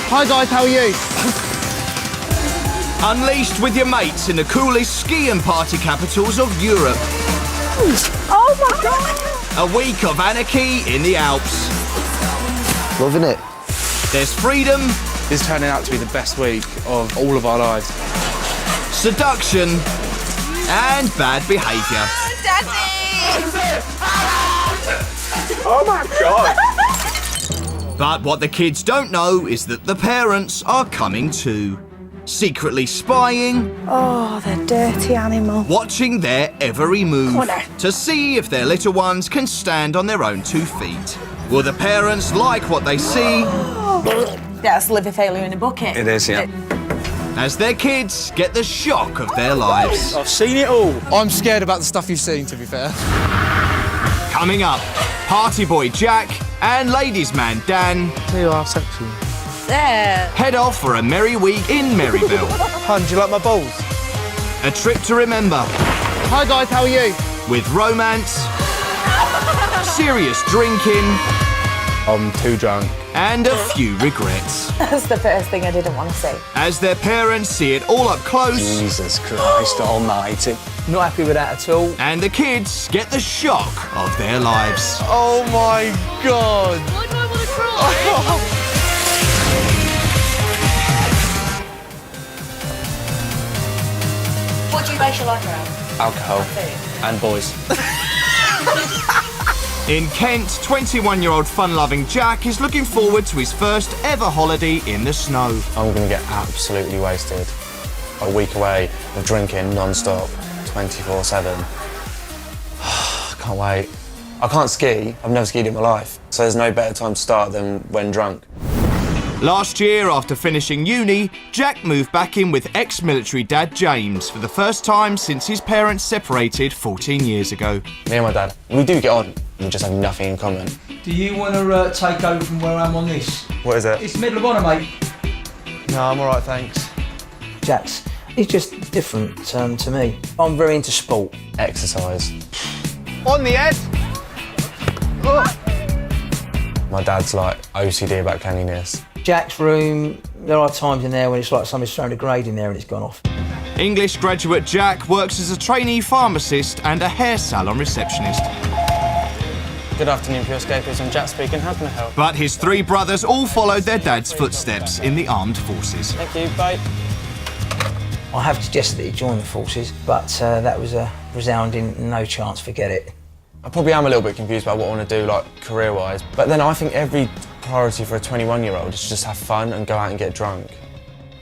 Hi guys, how are you? Unleashed with your mates in the coolest ski and party capitals of Europe. Oh my God! A week of anarchy in the Alps. Loving it. There's freedom. This is turning out to be the best week of all of our lives. Seduction and bad behaviour. Daddy! Oh my God! But what the kids don't know is that the parents are coming too. Secretly spying. Oh, the dirty animal. Watching their every move. Come on now. To see if their little ones can stand on their own 2 feet. Will the parents like what they see? That's liver failure in a bucket. It is, yeah. As their kids get the shock of their lives. I've seen it all. I'm scared about the stuff you've seen, to be fair. Coming up, party boy Jack and ladies man Dan You are sexy. There. head off for a merry week in Maryville. Hun, do you like my balls? A trip to remember. Hi guys, how are you? With romance, serious drinking, I'm too drunk. and a few regrets. That's the first thing I didn't want to see. As their parents see it all up close, Jesus Christ almighty. Not happy with that at all. and the kids get the shock of their lives. Oh my God. Why do I want to cry? What do you base your life around? Alcohol and boys. In Kent, 21-year-old fun-loving Jack is looking forward to his first ever holiday in the snow. I'm going to get absolutely wasted. A week away of drinking non-stop, 24/7. I can't wait. I can't ski. I've never skied in my life. So there's no better time to start than when drunk. Last year, after finishing uni, Jack moved back in with ex-military dad James for the first time since his parents separated 14 years ago. Me and my dad, we do get on. We just have nothing in common. Do you want to take over from where I'm on this? What is it? It's middle of honour, mate. No, I'm all right, thanks. Jack's, he's just different to me. I'm very into sport. Exercise. On the head. My dad's like OCD about cleanliness. Jack's room, there are times in there when it's like somebody's thrown a grade in there and it's gone off. English graduate Jack works as a trainee pharmacist and a hair salon receptionist. Good afternoon, Pure Escapists. I'm Jack speaking. How can I help? But his 3 brothers all followed their dad's footsteps in the armed forces. Thank you. Bye. I have suggested that he join the forces, but that was a resounding no chance, forget it. I probably am a little bit confused about what I want to do, like, career-wise. But then I think every priority for a 21-year-old is to just have fun and go out and get drunk.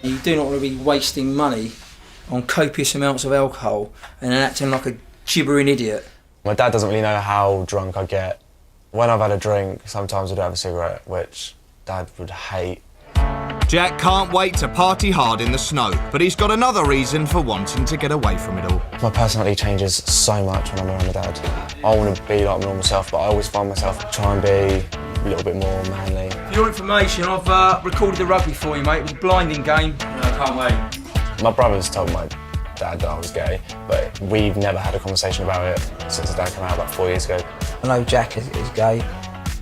You do not want to be wasting money on copious amounts of alcohol and then acting like a gibbering idiot. My dad doesn't really know how drunk I get. When I've had a drink, sometimes I do have a cigarette, which Dad would hate. Jack can't wait to party hard in the snow, but he's got another reason for wanting to get away from it all. My personality changes so much when I'm around my dad. I want to be like my normal self, but I always find myself trying to be a little bit more manly. For your information, I've recorded the rugby for you, mate. It was a blinding game. I can't wait. My brothers told my dad that I was gay, but we've never had a conversation about it since his dad came out about 4 years ago. I know Jack is gay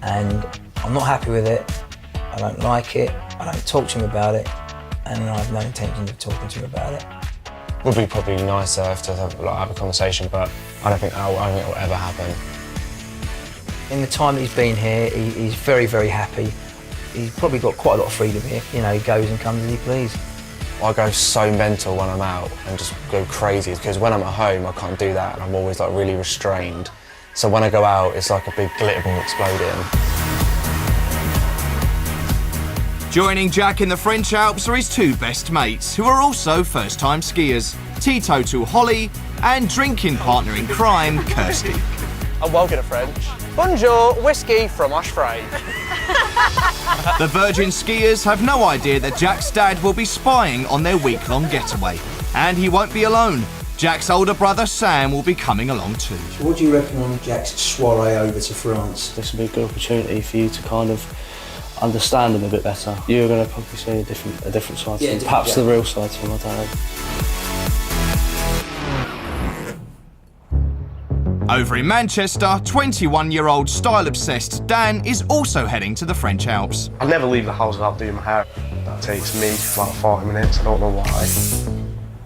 and I'm not happy with it. I don't like it. I don't talk to him about it, and I have no intention of talking to him about it. Would be probably nicer to have a conversation, but I don't think it will ever happen. In the time that he's been here, he's very, very happy. He's probably got quite a lot of freedom here. You know, he goes and comes as he please. I go so mental when I'm out and just go crazy, because when I'm at home, I can't do that, and I'm always like really restrained. So when I go out, it's like a big glitter ball exploding. Joining Jack in the French Alps are his 2 best mates, who are also first-time skiers, teetotal Holly and drinking partner in crime, Kirsty. I'm well good at French. Bonjour, whiskey from Ashfray. The virgin skiers have no idea that Jack's dad will be spying on their week-long getaway. And he won't be alone. Jack's older brother Sam will be coming along too. So what do you reckon on Jack's soiree over to France? This will be a good opportunity for you to kind of understand them a bit better. You're going to probably see a different side to him, perhaps the real side to him, I don't know. Over in Manchester, 21-year-old style-obsessed Dan is also heading to the French Alps. I never leave the house without doing my hair. That takes me about 40 minutes, I don't know why.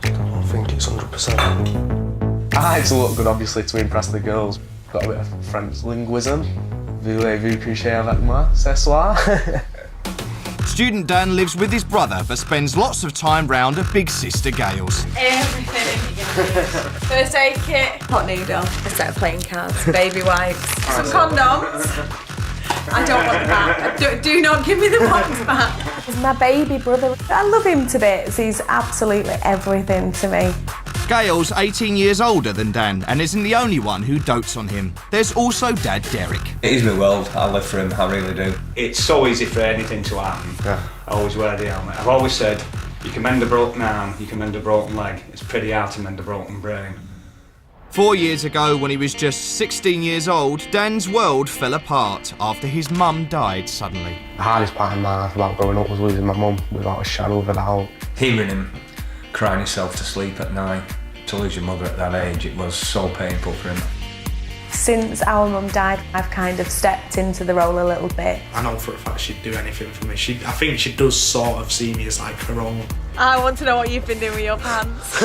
I don't think it's 100%. I had to look good, obviously, to impress the girls. Got a bit of French linguism. Voulez-vous coucher avec moi ce soir? Student Dan lives with his brother but spends lots of time round at big sister Gail's. Everything. First aid kit, hot noodle, a set of playing cards, baby wipes, some condoms. I don't want them back. Do not give me the ones back. He's my baby brother. I love him to bits. He's absolutely everything to me. Gail's 18 years older than Dan and isn't the only one who dotes on him. There's also Dad Derek. It is my world. I live for him, I really do. It's so easy for anything to happen. Yeah. I always wear the helmet. I've always said, you can mend a broken arm, you can mend a broken leg. It's pretty hard to mend a broken brain. 4 years ago, when he was just 16 years old, Dan's world fell apart after his mum died suddenly. The hardest part of my life about growing up was losing my mum, without a shadow of a doubt. Hearing him crying himself to sleep at night, to lose your mother at that age, it was so painful for him. Since our mum died, I've kind of stepped into the role a little bit. I know for a fact she'd do anything for me. I think she does sort of see me as like her own. I want to know what you've been doing with your pants.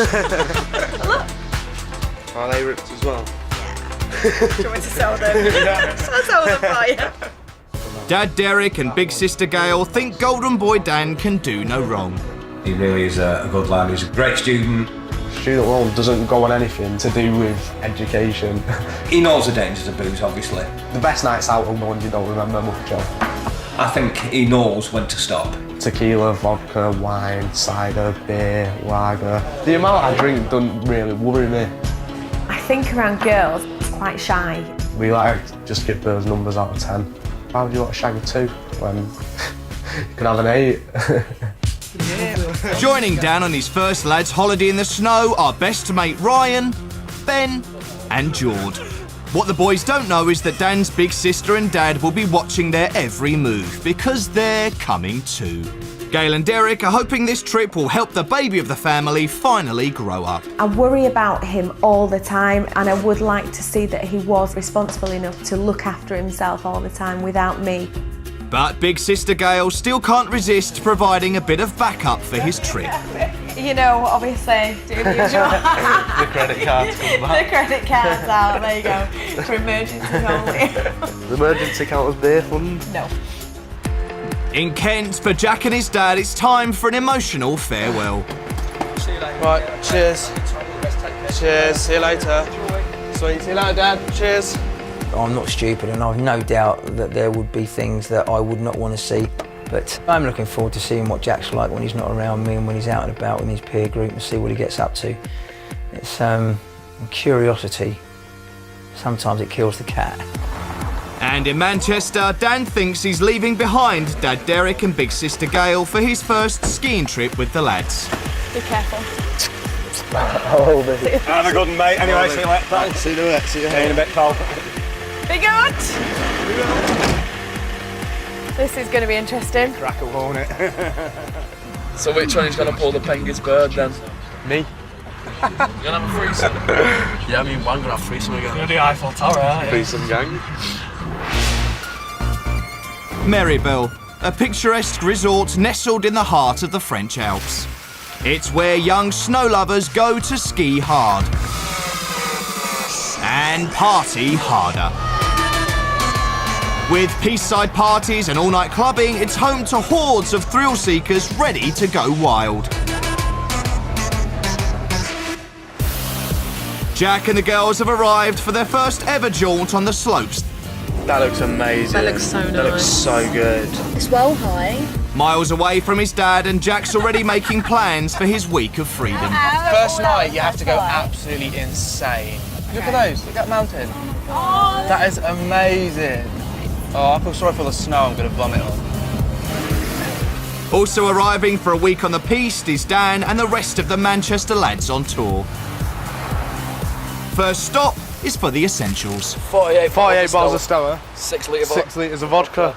Look. Are they ripped as well? Yeah. Do you want me to sew them? I'll sew them for you. Dad Derek and big sister Gail think golden boy Dan can do no wrong. He really is a good lad. He's a great student. Student loan doesn't go on anything to do with education. He knows the dangers of booze, obviously. The best nights out are the ones you don't remember much of. I think he knows when to stop. Tequila, vodka, wine, cider, beer, lager. The amount I drink doesn't really worry me. I think around girls, it's quite shy. We like just give those numbers out of 10. Why would you want to shag a 2 when you can have an 8? Joining Dan on his first lads' holiday in the snow are best mate Ryan, Ben and Jord. What the boys don't know is that Dan's big sister and dad will be watching their every move because they're coming too. Gail and Derek are hoping this trip will help the baby of the family finally grow up. I worry about him all the time and I would like to see that he was responsible enough to look after himself all the time without me. But big sister Gail still can't resist providing a bit of backup for his trip. You know, obviously, do the usual. The credit cards come back. The credit cards out, there you go, for emergencies only. The emergency count as beer fund? No. In Kent, for Jack and his dad, it's time for an emotional farewell. Right, cheers. Cheers, see you later. Sweet, see you later, Dad. Cheers. I'm not stupid and I've no doubt that there would be things that I would not want to see. But I'm looking forward to seeing what Jack's like when he's not around me and when he's out and about with his peer group and see what he gets up to. It's curiosity. Sometimes it kills the cat. And in Manchester, Dan thinks he's leaving behind Dad Derek and big sister Gail for his first skiing trip with the lads. Be careful. Oh, baby. Have a good one, mate. Anyway, see you later, pal. See you later. See you In a bit, pal. Be good. This is going to be interesting. Cracker, won't it? So which one is going to pull the biggest bird then? Me? You're going to have a threesome? Yeah, I mean, one going to have threesome again. You're the Eiffel Tower, aren't you? Threesome gang. Maribel, a picturesque resort nestled in the heart of the French Alps. It's where young snow lovers go to ski hard and party harder. With peace-side parties and all-night clubbing, it's home to hordes of thrill-seekers ready to go wild. Jack and the girls have arrived for their first ever jaunt on the slopes. That looks amazing. That looks so nice. That looks so good. It's well high. Miles away from his dad, and Jack's already making plans for his week of freedom. First night, you have to go absolutely insane. Look at those. Look at that mountain. That is amazing. Oh, I feel sorry for the snow I'm going to vomit on. Also arriving for a week on the piste is Dan and the rest of the Manchester lads on tour. First stop is for the essentials. 48 bottles of Stower. 6 litre 6 litres of vodka.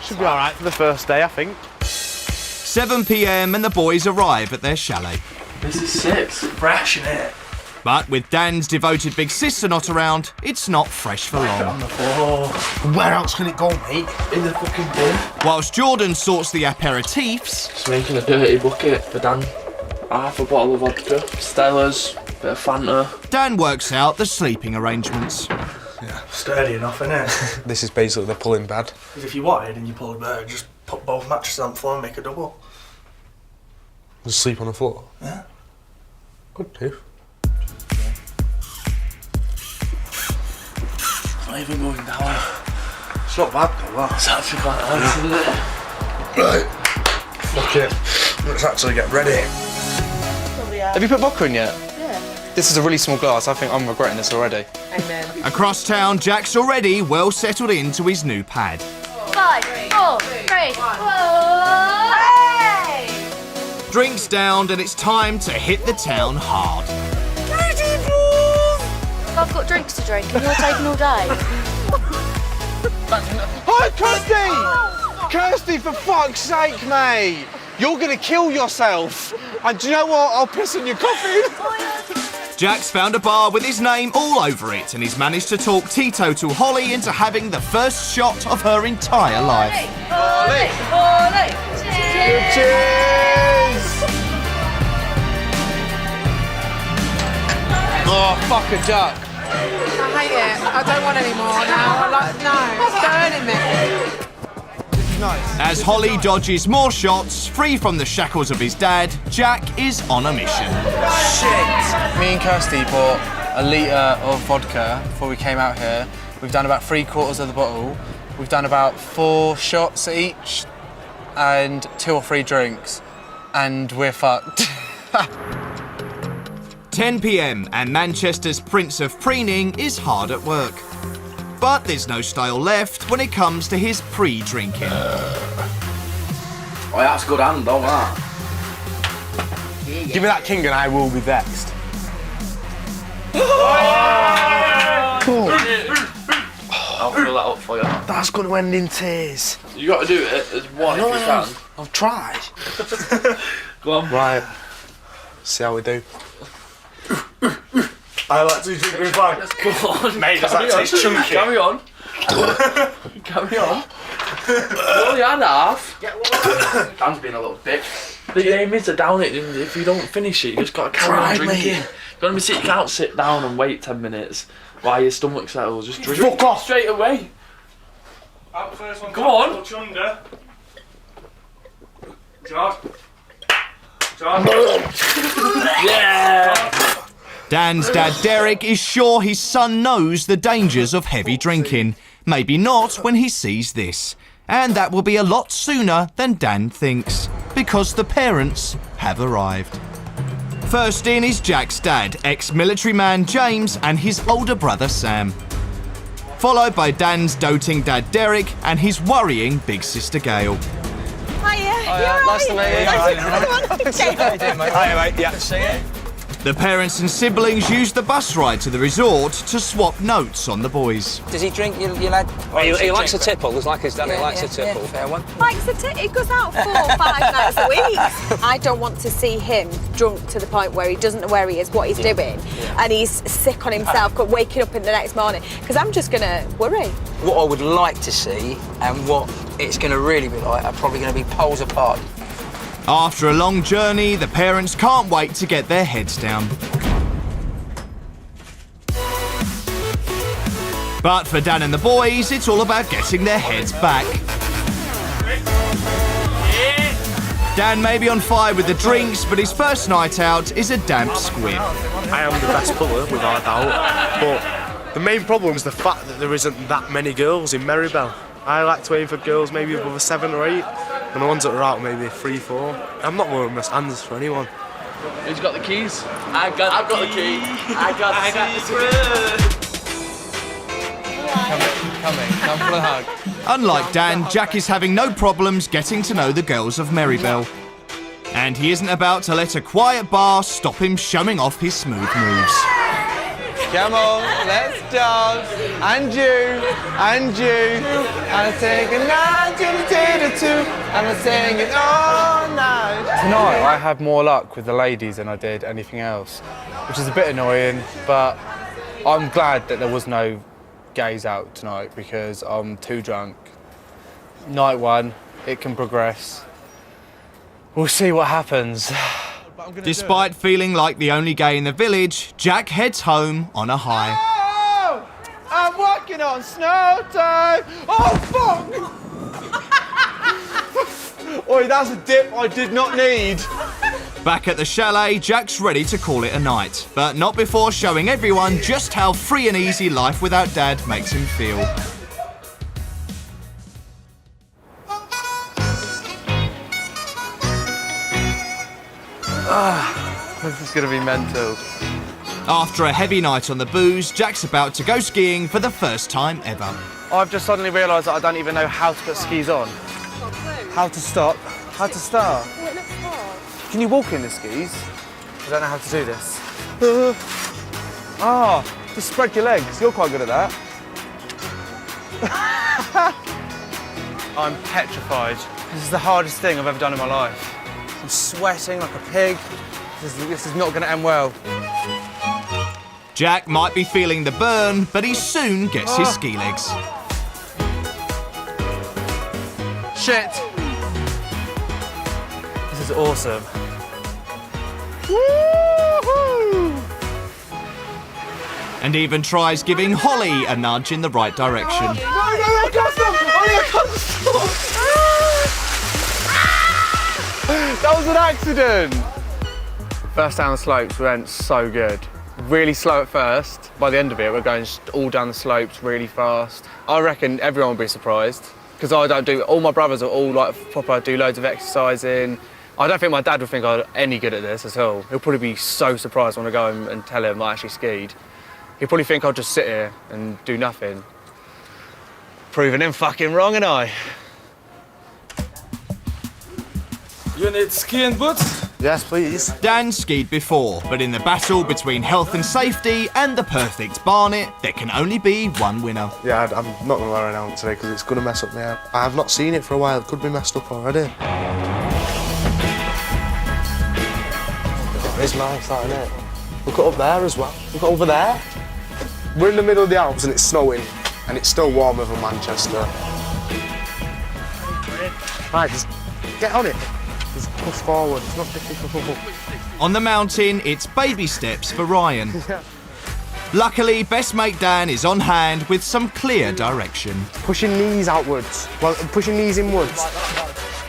Should be alright for the first day, I think. 7 p.m. and the boys arrive at their chalet. This is sick. Fresh, innit? But with Dan's devoted big sister not around, it's not fresh for long. Where else can it go, mate? In the fucking bin. Whilst Jordan sorts the aperitifs, Just making a dirty bucket for Dan. Half a bottle of vodka, Stella's, bit of Fanta. Dan works out the sleeping arrangements. Yeah, sturdy enough, innit? This is basically the pulling bed. Because if you wanted and you pulled a bird, just put both mattresses on the floor and make a double. Just sleep on the floor? Yeah. Good do. Not even going down. It's not bad though, that. It's actually quite nice, isn't it? Right. Fuck it. Let's actually get ready. Have you put vodka in yet? Yeah. This is a really small glass. I think I'm regretting this already. Amen. Across town, Jack's already well settled into his new pad. 5, 4, 3. Hey! Drinks downed and it's time to hit the town hard. I've got drinks to drink and you're taking all day. Hi, Kirsty! Kirsty, for fuck's sake, mate! You're gonna kill yourself. And do you know what? I'll piss on your coffee. Jack's found a bar with his name all over it and he's managed to talk teetotal Holly into having the first shot of her entire life. Ollie! Ollie! Cheers! Cheers! Oh, fuck a duck. I hate it. I don't want any more now. No, it's burning me. As Holly dodges more shots, free from the shackles of his dad, Jack is on a mission. Shit! Me and Kirsty bought a litre of vodka before we came out here. We've done about 3/4 of the bottle. We've done about 4 shots each and 2 or 3 drinks. And we're fucked. 10 p.m. and Manchester's Prince of Preening is hard at work. But there's no style left when it comes to his pre-drinking. Oh, that's good hand, don't that? Give me that king and I will be vexed. I'll fill that up for you. That's going to end in tears. You got to do it as one if you can. I'll try. Go on. Right. See how we do. I like to drink with wine. Come on. Mate, does that taste chunky? Carry on. Carry on. Well, you had half. Dan's been a little bitch. The aim is to down it, and if you don't finish it, you just got to carry on drinking. You can't sit down and wait 10 minutes while your stomach settles. Just drink. Fuck off. Straight away. Come on. Chunder. George. Yeah. Dan's dad Derek is sure his son knows the dangers of heavy drinking. Maybe not when he sees this. And that will be a lot sooner than Dan thinks, because the parents have arrived. First in is Jack's dad, ex-military man James, and his older brother Sam. Followed by Dan's doting dad Derek and his worrying big sister Gail. Hiya. Nice to meet you. How you doing, mate? Hiya, mate. Yeah. The parents and siblings use the bus ride to the resort to swap notes on the boys. Does he drink, your lad? He likes a tipple. It's like his dad. He likes a tipple. Yeah, fair one. Likes a He goes out 4 or 5 nights a week. I don't want to see him drunk to the point where he doesn't know where he is, what he's doing, and he's sick on himself, waking up in the next morning, because I'm just going to worry. What I would like to see, and what it's going to really be like, are probably going to be poles apart. After a long journey, the parents can't wait to get their heads down. But for Dan and the boys, it's all about getting their heads back. Dan may be on fire with the drinks, but his first night out is a damp squib. I am the best puller, without doubt. But the main problem is the fact that there isn't that many girls in Meribel. I like to aim for girls maybe above a 7 or 8, and the ones that are out maybe 3, 4. I'm not one of my standards for anyone. Who's got the keys? I've got the key. I got Come for the hug. Unlike Dan, Jack is having no problems getting to know the girls of Meribel. And he isn't about to let a quiet bar stop him showing off his smooth moves. Come on, let's dance. And you. And I'm singing 9 to the 10 to 2. And I'm singing all night. Tonight I had more luck with the ladies than I did anything else, which is a bit annoying, but I'm glad that there was no gays out tonight because I'm too drunk. Night one, it can progress. We'll see what happens. Despite feeling like the only gay in the village, Jack heads home on a high. Oh! I'm walking on snow time! Oh, fuck! Oi, that's a dip I did not need. Back at the chalet, Jack's ready to call it a night, but not before showing everyone just how free and easy life without Dad makes him feel. This is gonna be mental. After a heavy night on the booze, Jack's about to go skiing for the first time ever. I've just suddenly realised that I don't even know how to put skis on. How to stop, how to start. Can you walk in the skis? I don't know how to do this. Just spread your legs. You're quite good at that. I'm petrified. This is the hardest thing I've ever done in my life. I'm sweating like a pig. This is not going to end well. Jack might be feeling the burn, but he soon gets his ski legs. Shit. This is awesome. Woo-hoo! And even tries giving Holly a nudge in the right direction. No, I can't stop! Ollie, I can't stop! That was an accident! First down the slopes went so good. Really slow at first. By the end of it, we're going all down the slopes really fast. I reckon everyone will be surprised because I don't do. All my brothers are all like proper, do loads of exercising. I don't think my dad would think I'm any good at this at all. He'll probably be so surprised when I go home and tell him I actually skied. He'll probably think I'll just sit here and do nothing. Proving him fucking wrong, and I. You need skiing boots? Yes, please. Dan skied before, but in the battle between health and safety and the perfect Barnet, there can only be one winner. Yeah, I'm not going to wear it out today because it's going to mess up my hair. I have not seen it for a while. It could be messed up already. It's nice, that, isn't it? Look at up there as well. Look at over there. We're in the middle of the Alps and it's snowing, and it's still warmer than Manchester. Right, just get on it. Just push forward. It's not difficult. On the mountain, it's baby steps for Ryan. Luckily, best mate Dan is on hand with some clear direction. Pushing knees outwards. Well, pushing knees inwards.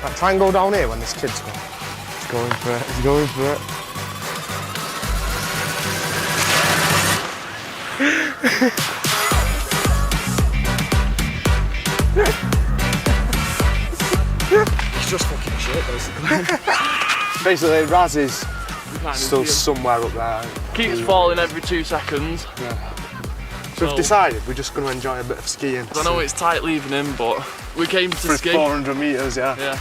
Right, try and go down here when this kid's gone. He's going for it. He's going for it. It's just fucking shit, basically. Basically, Raz is still somewhere up there. Keeps falling every 2 seconds. Yeah. So we've decided we're just going to enjoy a bit of skiing. I know it's tight leaving him, but we came to for ski. 400 metres, yeah. Yeah.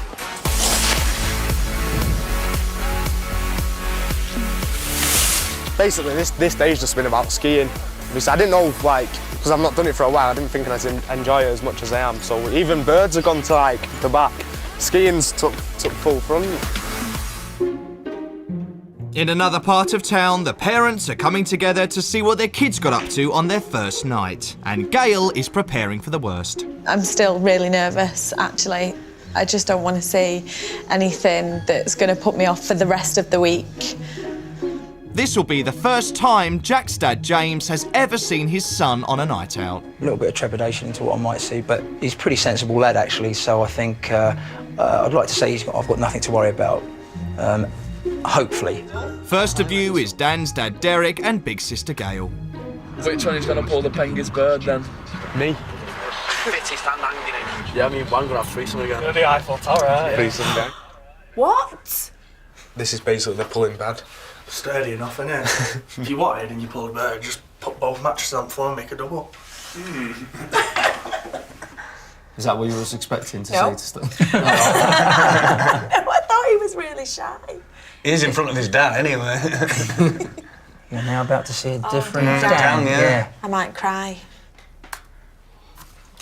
Basically, this day's just been about skiing. Because I didn't know, like, because I've not done it for a while, I didn't think I'd enjoy it as much as I am. So even birds have gone to, like, the back. Skiing's took full front. In another part of town, the parents are coming together to see what their kids got up to on their first night. And Gail is preparing for the worst. I'm still really nervous, actually. I just don't want to see anything that's going to put me off for the rest of the week. This will be the first time Jack's dad, James, has ever seen his son on a night out. A little bit of trepidation into what I might see, but he's a pretty sensible lad, actually, so I think I'd like to say I've got nothing to worry about, hopefully. First of you is Dan's dad, Derek, and big sister, Gail. Which one is going to pull the Penguins bird, then? Me. Fittest and hanging. Yeah, I mean, I'm going to have threesome again. The Eiffel Tower, yeah. Threesome again. What? This is basically the pulling bed. Sturdy enough, innit? If you wanted and you pulled a bird, just put both mattresses on the floor and make a double. Is that what you was expecting to No. say to stuff? I thought he was really shy. He is in front of his dad anyway. You're now about to see a different Dan, Dan. Yeah. I might cry.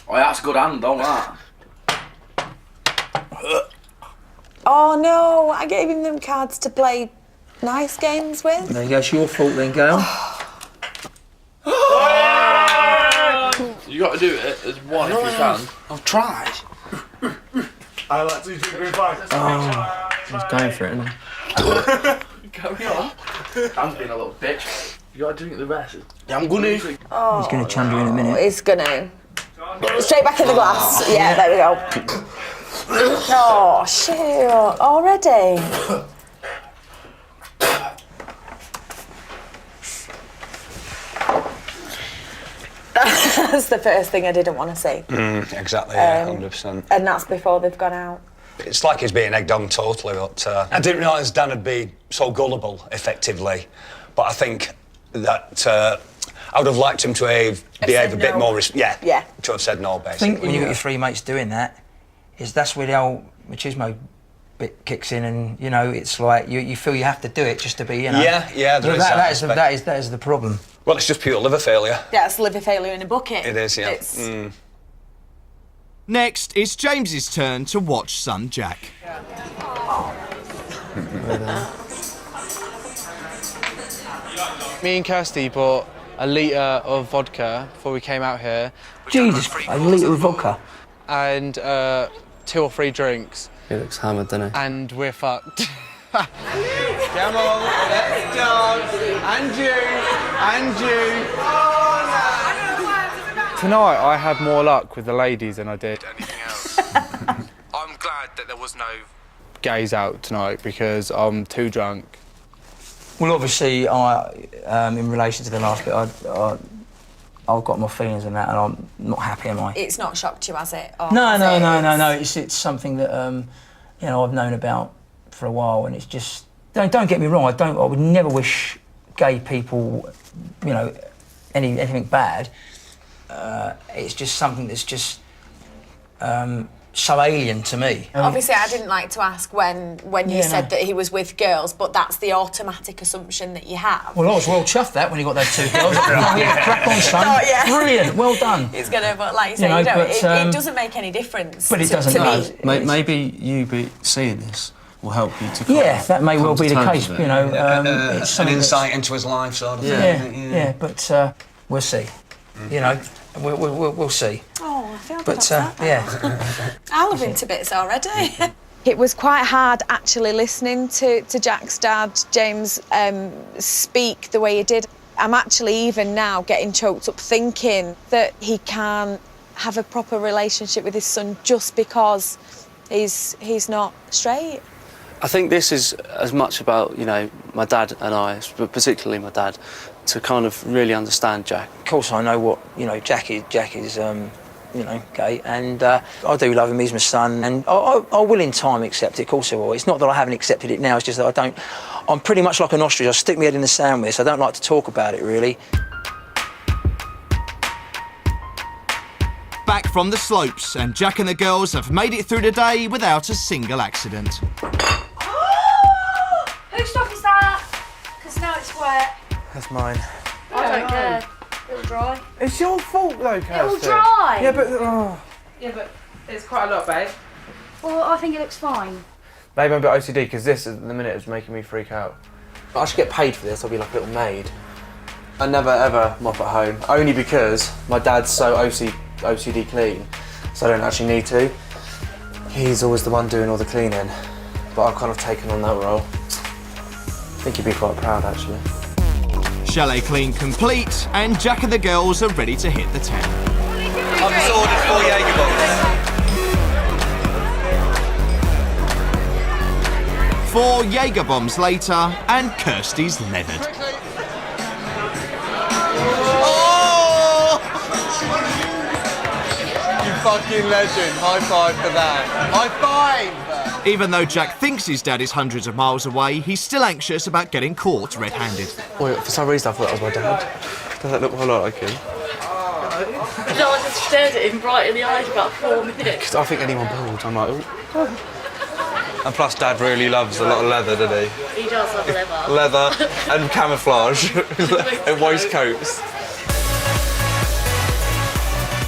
Oh, that's a good hand, don't that? Oh no, I gave him them cards to play nice games with. There you go. It's your fault then, Gail. You got to do it as one if you can. I'll try. I like to drink five. Oh, he's going for it, isn't he? Carry on. Dan's being a little bitch. You got to drink the rest. Yeah, I'm gonna. Oh, He's going to chunder in a minute. he's gonna. Straight back in the glass. Yeah, there we go. Oh, shoot. Already? That's the first thing I didn't want to see. Exactly, yeah, 100%. And that's before they've gone out. It's like he's being egged on totally, but I didn't realise Dan would be so gullible, effectively. But I think that I would have liked him to behave a bit more... Yeah, to have said no, I basically. think when you've got your three mates doing that, that's where the old machismo bit kicks in, and you know, it's like you feel you have to do it just to be, you know. Yeah, there is that is the problem. Well, it's just pure liver failure. Yeah, it's liver failure in a bucket. It is, yeah. It's... Next, it's James's turn to watch son Jack. Me and Kirsty bought a litre of vodka before we came out here. Jesus, a litre of vodka? And 2 or 3 drinks. He looks hammered, doesn't he? And we're fucked. Come on, let's dance. And you. Tonight I had more luck with the ladies than I did anything else. I'm glad that there was no gays out tonight because I'm too drunk. Well, obviously, in relation to the last bit, I've got my feelings on that, and I'm not happy, am I? It's not shocked you, has it? Or No. has it? It's something that you know, I've known about for a while, and it's just don't get me wrong. I would never wish gay people, you know, anything bad. It's just something that's just so alien to me. Obviously, I didn't like to ask when you said that he was with girls, but that's the automatic assumption that you have. Well, I was well chuffed that when he got those 2 girls. Crack on, son. Oh, yeah. Brilliant. Well done. It's gonna, but like you say, it doesn't make any difference. But it doesn't. To me. Maybe you seeing this will help you to. Yeah, that may well be the case. You know, it's an insight into his life, sort of thing. Yeah. But we'll see. You know, we'll see. Oh, I feel but yeah. I love him to bits already. It was quite hard actually listening to Jack's dad, James, speak the way he did. I'm actually even now getting choked up thinking that he can't have a proper relationship with his son just because he's not straight. I think this is as much about, you know, my dad and I, particularly my dad, to kind of really understand Jack. Of course, I know what, you know, Jack is you know, gay, and I do love him. He's my son, and I will in time accept it. Of course I will. It's not that I haven't accepted it now. It's just that I don't. I'm pretty much like an ostrich. I stick my head in the sand with this. I don't like to talk about it really. Back from the slopes, and Jack and the girls have made it through the day without a single accident. Whose stuff is that? Because now it's wet. That's mine. I don't care. It'll dry. It's your fault though, Kirsty. It'll dry. Yeah, but Yeah, but it's quite a lot, babe. Well, I think it looks fine. Babe, I'm a bit OCD because this at the minute is making me freak out. I should get paid for this. I'll be like a little maid. I never ever mop at home, only because my dad's so OCD clean, so I don't actually need to. He's always the one doing all the cleaning, but I've kind of taken on that role. I think he'd be quite proud, actually. Chalet clean complete, and Jack and the girls are ready to hit the town. I've just ordered 4 Jaeger bombs. 4 Jaeger bombs later, and Kirsty's leathered. Oh! You fucking legend. High five for that. High five! Even though Jack thinks his dad is hundreds of miles away, he's still anxious about getting caught red-handed. Wait, for some reason I thought that was my dad. Does that look a whole lot like him? No, I just stared at him right in the eyes for about 4 minutes. Because I think anyone bald, I'm like, oh. And plus, Dad really loves a lot of leather, doesn't he? He does love leather. Leather and camouflage and waistcoats.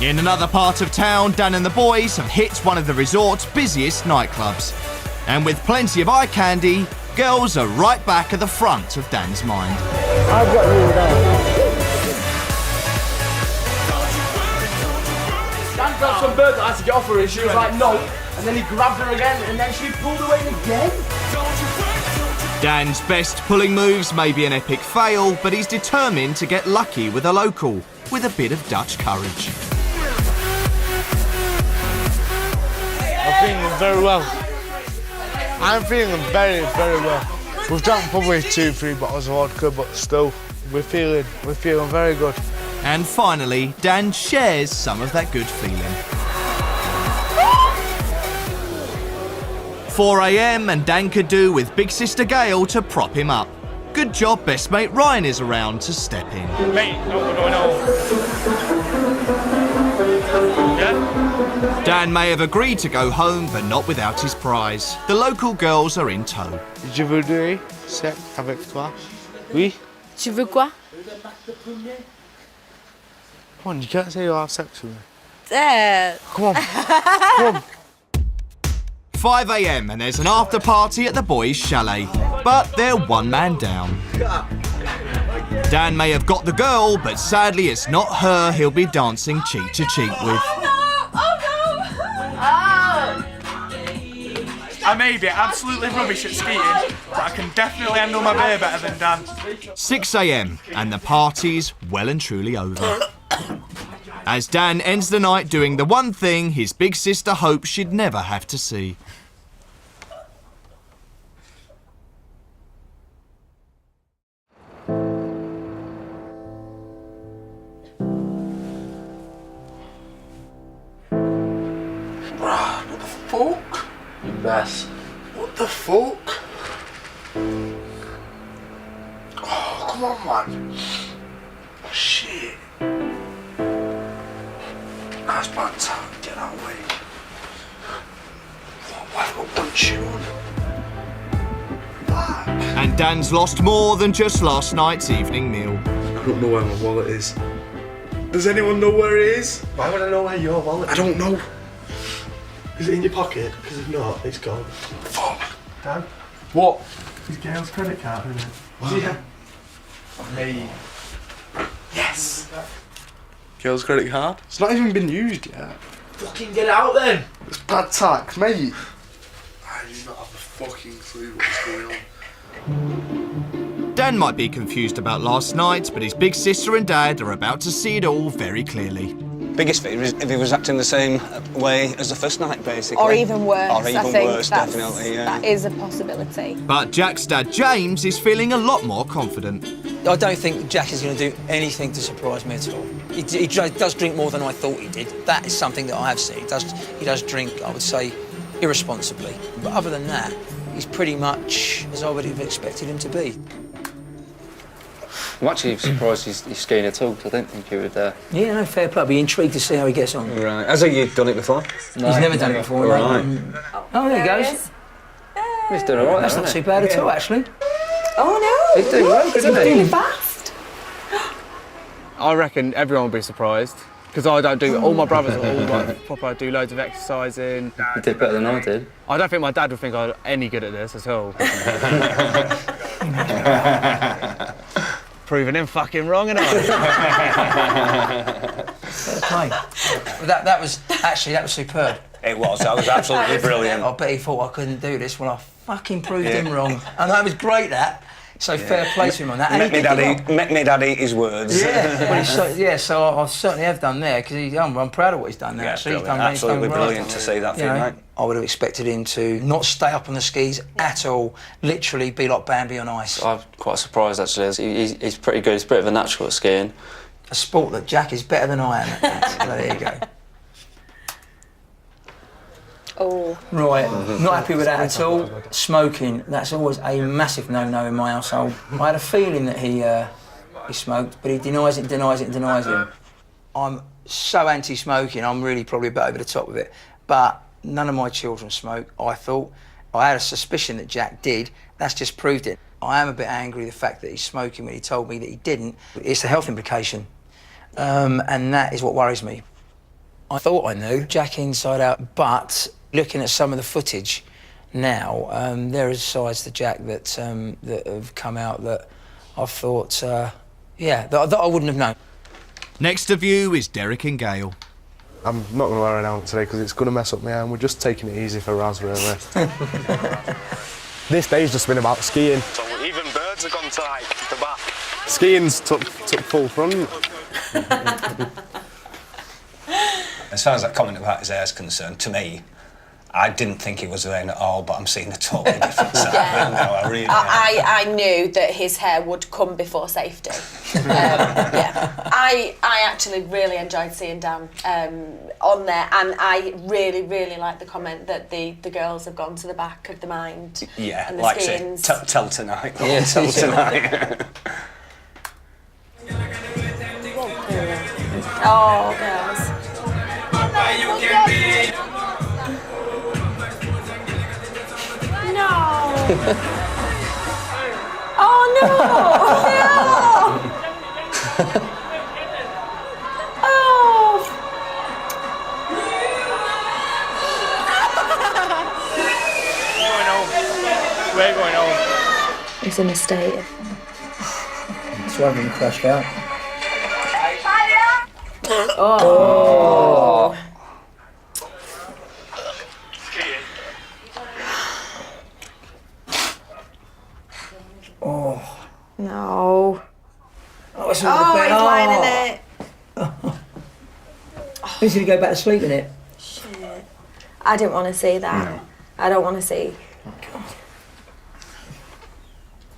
In another part of town, Dan and the boys have hit one of the resort's busiest nightclubs. And with plenty of eye candy, girls are right back at the front of Dan's mind. I've got you there. Dan grabbed some bird that I had to get off her and she was like, no. And then he grabbed her again and then she pulled away again. Dan's best pulling moves may be an epic fail, but he's determined to get lucky with a local, with a bit of Dutch courage. I'm feeling very well. I'm feeling very, very well. We've drunk probably 2-3 bottles of vodka, but still, we're feeling very good. And finally, Dan shares some of that good feeling. 4 a.m. and Dan could do with big sister Gail to prop him up. Good job best mate Ryan is around to step in. Mate, no. Yeah? Dan may have agreed to go home, but not without his prize. The local girls are in tow. Je voudrais sex avec toi. Oui? Tu veux quoi? Come on, you can't say you'll have sex with me. Dad. Come on. Come on. 5 a.m. and there's an after party at the boys' chalet, but they're one man down. Dan may have got the girl, but sadly it's not her he'll be dancing cheek to cheek with. I may be absolutely rubbish at skiing, but I can definitely handle my beer better than Dan. 6 a.m. and the party's well and truly over. As Dan ends the night doing the one thing his big sister hopes she'd never have to see. What the fuck? You best. What the fuck? Oh, come on, man. Shit. That's bad time. Get out of the way. Why have I got one shoe on? And Dan's lost more than just last night's evening meal. I don't know where my wallet is. Does anyone know where it is? Why would I know where your wallet is? I don't know. Is it in your pocket? Because if not, it's gone. Fuck. Dan? What? It's Gail's credit card, isn't it? What? Yeah. Me. Yes. Girl's credit card? It's not even been used yet. Fucking get out then. It's bad tax, mate. I do not have a fucking clue what's going on. Dan might be confused about last night, but his big sister and dad are about to see it all very clearly. Biggest fear is if he was acting the same way as the first night, basically. Or even worse. Or even I think worse, definitely, yeah. That is a possibility. But Jack's dad James is feeling a lot more confident. I don't think Jack is going to do anything to surprise me at all. He does drink more than I thought he did. That is something that I have seen. He does drink, I would say, irresponsibly. But other than that, he's pretty much as I would have expected him to be. I'm actually surprised he's skiing at all, because I don't think he would... Yeah, no, fair play. I'll be intrigued to see how he gets on. Right. Has he done it before? No, he's never done it before. Right. Oh, there he goes. He's doing all right. That's not too bad at all, actually. Oh, no. He's doing well, isn't he? Really fast. I reckon everyone will be surprised, because I don't do... All my brothers are all like proper, do loads of exercising. You did better than I did. I don't think my dad would think I'm any good at this at all. Proving him fucking wrong, and Okay. That was superb. It was. That was absolutely brilliant. I bet he thought I couldn't do this. Well, I fucking proved him wrong. And that was great, that. So fair play to him on that. Make me daddy eat his words. Yeah, well, so I certainly have done there, because I'm proud of what he's done there. Yeah, actually. He's brilliant. Absolutely brilliant to see that thing, mate. I would have expected him to not stay up on the skis at all, literally be like Bambi on ice. I'm quite surprised, actually. He's pretty good. He's a bit of a natural at skiing. A sport that Jack is better than I am at. So there you go. Oh. Right, not happy with that at all. Smoking, that's always a massive no-no in my household. I had a feeling that he smoked, but he denies it. I'm so anti-smoking, I'm really probably a bit over the top with it. But none of my children smoke, I thought, I had a suspicion that Jack did. That's just proved it. I am a bit angry the fact that he's smoking when he told me that he didn't. It's the health implication, and that is what worries me. I thought I knew Jack inside out, but looking at some of the footage now, there are sides to Jack that that have come out that I've thought, yeah, that I wouldn't have known. Next to view is Derek and Gail. I'm not going to wear it out today because it's going to mess up my hand. We're just taking it easy for Raz, really. This day's just been about skiing. So even birds have gone to like the back. Skiing's took full front. As far as that comment about his hair is concerned, to me, I didn't think he was vain at all, but I'm seeing a totally different side. Yeah. No, I really am. I knew that his hair would come before safety. Yeah. I actually really enjoyed seeing Dan on there, and I really, really like the comment that the girls have gone to the back of the mind. Yeah, and the like skiings. say, tell tonight. Yeah, tell tonight. Oh, girls. No. Oh no! No! Oh! We're going home. It's a mistake. It's why we crashed out. Oh. Oh. No. Oh, it's Oh, he's lying in it. He's going to go back to sleep in it. Shit. I didn't want to see that. No. I don't want to see.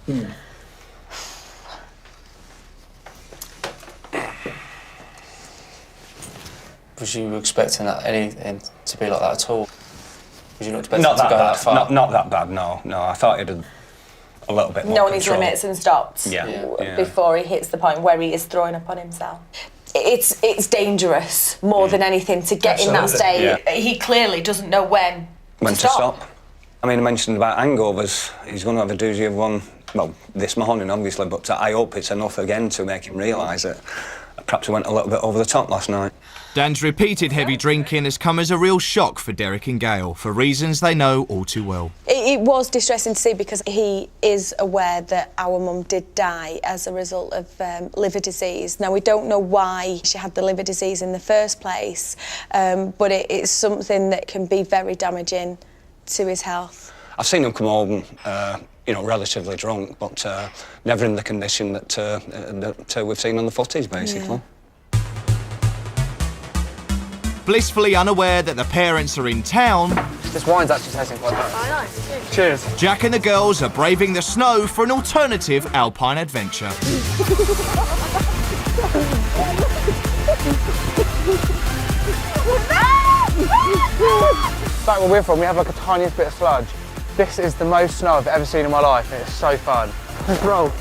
Mm. Was you expecting that anything to be like that at all? Was you not expecting Not it to that go bad. that far? Not that bad. No. I thought he'd have a little bit more Knowing his control. limits and stops before he hits the point where he is throwing up on himself. It's dangerous more than anything to get in that state. Yeah. He clearly doesn't know when to stop. I mean, I mentioned about hangovers. He's going to have a doozy of one, well, this morning, obviously, but I hope it's enough again to make him realise that perhaps he went a little bit over the top last night. Dan's repeated heavy drinking has come as a real shock for Derek and Gail, for reasons they know all too well. It was distressing to see because he is aware that our mum did die as a result of liver disease. Now, we don't know why she had the liver disease in the first place, but it's something that can be very damaging to his health. I've seen him come home, relatively drunk, but never in the condition that we've seen on the footage, basically. Yeah. Blissfully unaware that the parents are in town, This wine's actually tasting quite nice. I know. Cheers. Jack and the girls are braving the snow for an alternative alpine adventure. Back where we're from, we have like a tiniest bit of sludge. This is the most snow I've ever seen in my life, and it's so fun. Let's roll.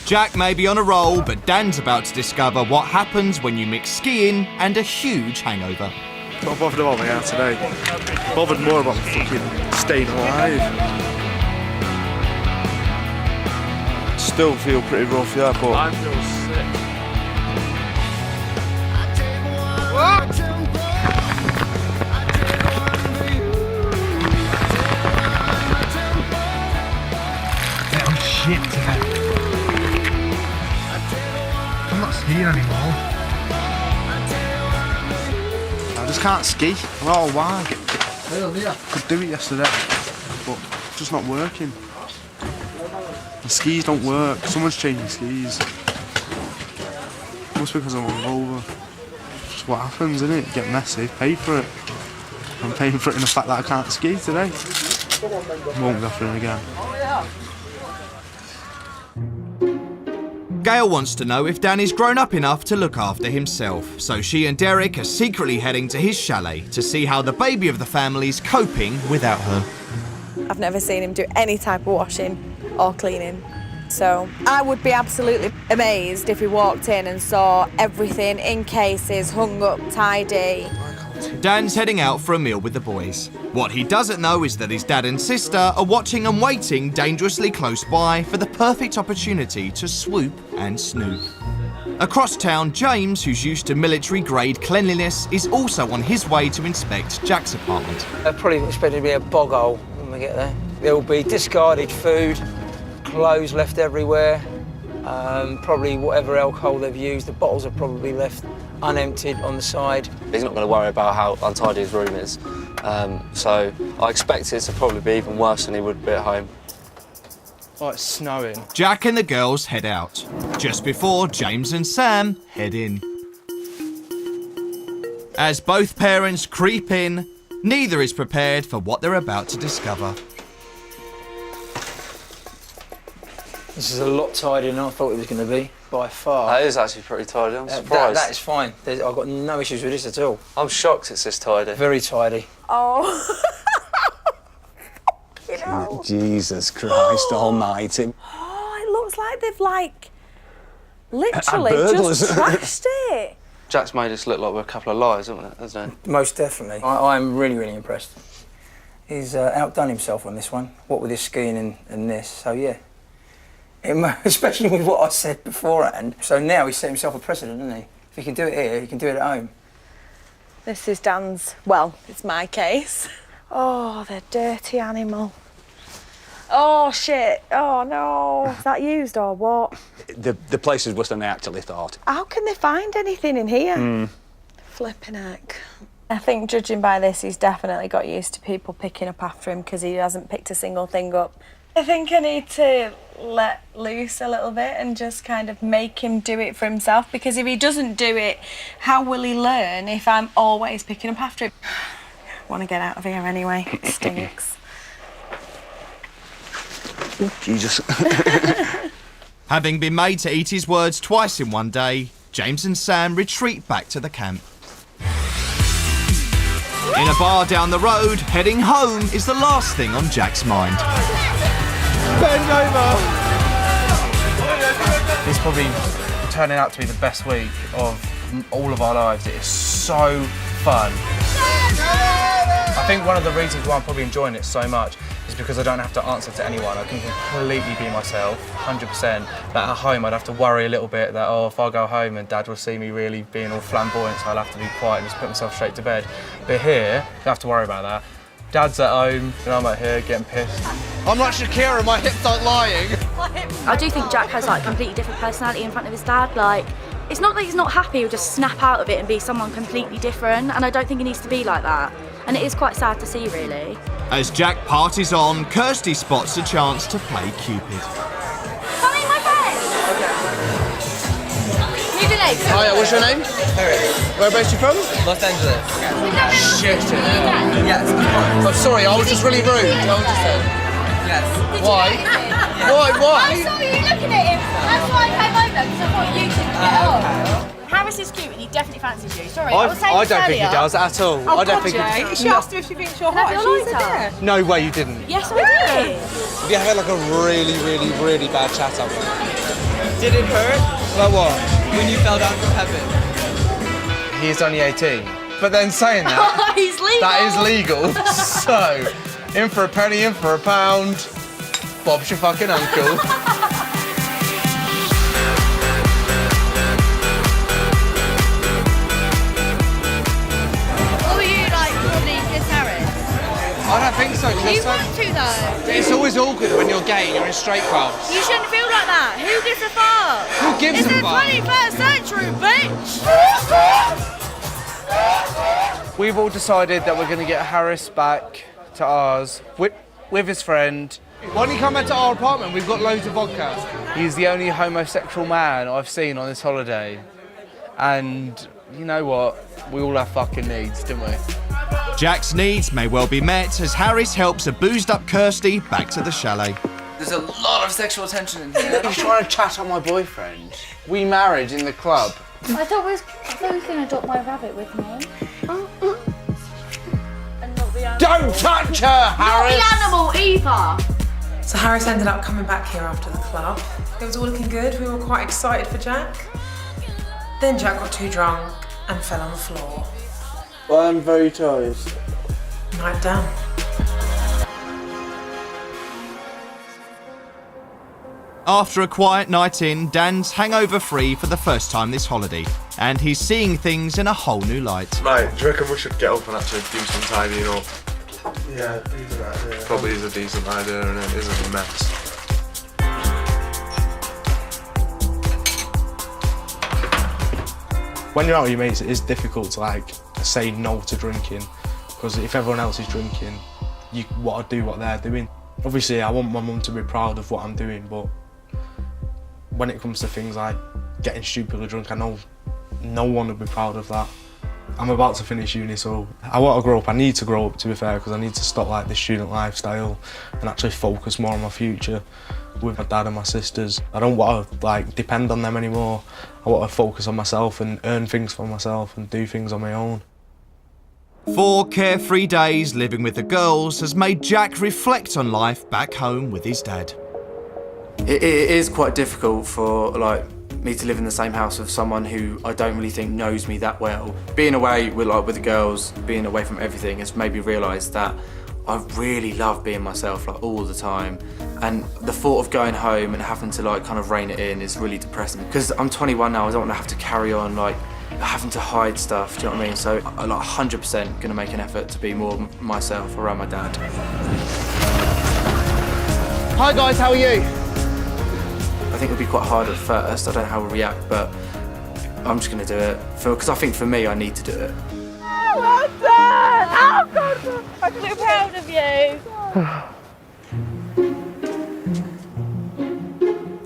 Jack may be on a roll, but Dan's about to discover what happens when you mix skiing and a huge hangover. Not bothered about my hair today. Bothered more about fucking staying alive. Still feel pretty rough, yeah, but I feel sick. I'm shit today. I'm not skiing anymore. I just can't ski. I don't know why. Could do it yesterday, but it's just not working. The skis don't work. Someone's changing skis. Must be because I'm hungover. Just what happens, isn't it? Get messy, pay for it. I'm paying for it in the fact that I can't ski today. Won't go for it again. Gail wants to know if Dan is grown up enough to look after himself, so she and Derek are secretly heading to his chalet to see how the baby of the family's coping without her. I've never seen him do any type of washing or cleaning. So I would be absolutely amazed if he walked in and saw everything in cases, hung up, tidy. Dan's heading out for a meal with the boys. What he doesn't know is that his dad and sister are watching and waiting dangerously close by for the perfect opportunity to swoop and snoop. Across town, James, who's used to military-grade cleanliness, is also on his way to inspect Jack's apartment. I probably expect it to be a bog hole when we get there. There'll be discarded food, clothes left everywhere, probably whatever alcohol they've used. The bottles are probably left unemptied on the side. He's not going to worry about how untidy his room is. So I expect it to probably be even worse than he would be at home. Oh, it's snowing. Jack and the girls head out, just before James and Sam head in. As both parents creep in, neither is prepared for what they're about to discover. This is a lot tidier than I thought it was going to be, by far. That is actually pretty tidy, I'm surprised. That is fine. I've got no issues with this at all. I'm shocked it's this tidy. Very tidy. Oh. Jesus Christ almighty. Oh, it looks like they've literally burglars. just trashed it. Jack's made us look like we're a couple of liars, hasn't he? Most definitely. I'm really, really impressed. He's outdone himself on this one, what with his skiing and this, so yeah. Especially with what I said beforehand. So now he's set himself a precedent, hasn't he? If he can do it here, he can do it at home. This is Dan's, well, it's my case. Oh, the dirty animal. Oh, shit. Oh, no. Is that used or what? The place is worse than I actually thought. How can they find anything in here? Flipping heck. I think, judging by this, he's definitely got used to people picking up after him because he hasn't picked a single thing up. I think I need to let loose a little bit and just kind of make him do it for himself, because if he doesn't do it, how will he learn if I'm always picking up after him? I want to get out of here anyway. It stinks. Oh, Jesus. Having been made to eat his words twice in one day, James and Sam retreat back to the camp. In a bar down the road, heading home is the last thing on Jack's mind. Bend over! It's probably turning out to be the best week of all of our lives. It is so fun. I think one of the reasons why I'm probably enjoying it so much is because I don't have to answer to anyone. I can completely be myself, 100%. But at home, I'd have to worry a little bit that, oh, if I go home and Dad will see me really being all flamboyant, so I'll have to be quiet and just put myself straight to bed. But here, don't have to worry about that. Dad's at home, and I'm out here getting pissed. I'm like Shakira, my hips aren't lying. I do think Jack has like a completely different personality in front of his dad. Like, it's not that he's not happy, he'll just snap out of it and be someone completely different, and I don't think he needs to be like that. And it is quite sad to see, really. As Jack parties on, Kirsty spots a chance to play Cupid. Come in, my friend! Move your legs. Hiya, what's your name? Eric. Whereabouts you from? Los Angeles. Shit. Yes. I'm sorry, I was just really rude. I was just saying. Yes. Why? Why? I saw you looking at him. That's why I came over, because I thought you could get on. Harris is cute and he definitely fancies you. Sorry, I was saying I this don't think he earlier. does at all. Oh, I don't God, think Jay. She asked him if she thinks you're Can I hot. have She your said lighter? yeah. No way you didn't. Yes, I did. Have you had like a really bad chat up? Did it hurt? Like what? When you fell down from heaven. He's only 18. But then saying that, He's legal. that is legal. So, in for a penny, in for a pound. Bob's your fucking uncle. I don't think so. You want to though. It's always awkward when you're gay and you're in straight clubs. You shouldn't feel like that. Who gives a fuck? Who gives it's a fuck? It's the 21st century, bitch! We've all decided that we're going to get Harris back to ours with his friend. Why don't you come back to our apartment? We've got loads of vodka. He's the only homosexual man I've seen on this holiday. And you know what? We all have fucking needs, don't we? Jack's needs may well be met as Harris helps a boozed-up Kirsty back to the chalet. There's a lot of sexual tension in here. He's trying to chat on my boyfriend. We married in the club. I thought he was going to adopt my rabbit with me. And not the animal. Don't touch her, Harris! Not the animal either! So Harris ended up coming back here after the club. It was all looking good. We were quite excited for Jack. Then Jack got too drunk and fell on the floor. I'm very tired. Right down. After a quiet night in, Dan's hangover-free for the first time this holiday, and he's seeing things in a whole new light. Right, do you reckon we should get up and actually do some tidying up? Yeah, decent idea. Probably is a decent idea and it isn't a mess. When you're out with your mates, it is difficult to like say no to drinking, because if everyone else is drinking, you want to do what they're doing. Obviously, I want my mum to be proud of what I'm doing, but when it comes to things like getting stupidly drunk, I know no one would be proud of that. I'm about to finish uni, so I want to grow up. I need to grow up, to be fair, because I need to stop like the student lifestyle and actually focus more on my future with my dad and my sisters. I don't want to like depend on them anymore. I want to focus on myself and earn things for myself and do things on my own. 4 carefree days living with the girls has made Jack reflect on life back home with his dad. It is quite difficult for like me to live in the same house with someone who I don't really think knows me that well. Being away with the girls, being away from everything has made me realise that I really love being myself like all the time. And the thought of going home and having to like kind of rein it in is really depressing. Because I'm 21 now, I don't want to have to carry on like having to hide stuff, do you know what I mean? So I'm like 100% gonna make an effort to be more myself around my dad. Hi guys, how are you? I think it'll be quite hard at first. I don't know how we'll react, but I'm just gonna do it. Because I think for me, I need to do it. Well done! Oh, God, I'm so proud of you.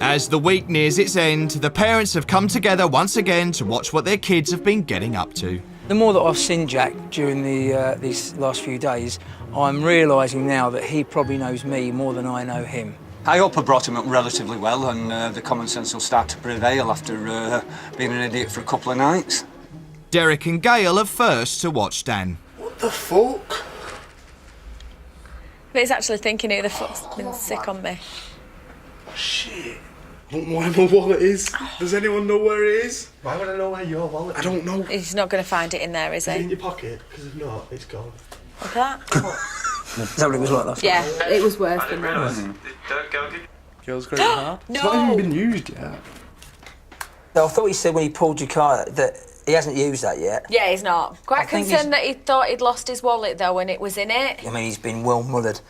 As the week nears its end, the parents have come together once again to watch what their kids have been getting up to. The more that I've seen Jack during these last few days, I'm realising now that he probably knows me more than I know him. I hope I brought him up relatively well and the common sense will start to prevail after being an idiot for a couple of nights. Derek and Gail are first to watch Dan. What the fuck? But he's actually thinking who the fuck's been sick on me. Shit. I don't know where my wallet is. Does anyone know where it is? Why would I know where your wallet is? I don't know. He's not going to find it in there, is Is it in he? your pocket? Because if not, it's gone. Look at that. Is that what it was like last Yeah, it was worse than that. Girls great hard. No. It's not even been used yet. I thought he said when he pulled your car that he hasn't used that yet. Yeah, he's not. Quite I think concerned that he thought he'd lost his wallet though when it was in it. I mean, he's been well mullered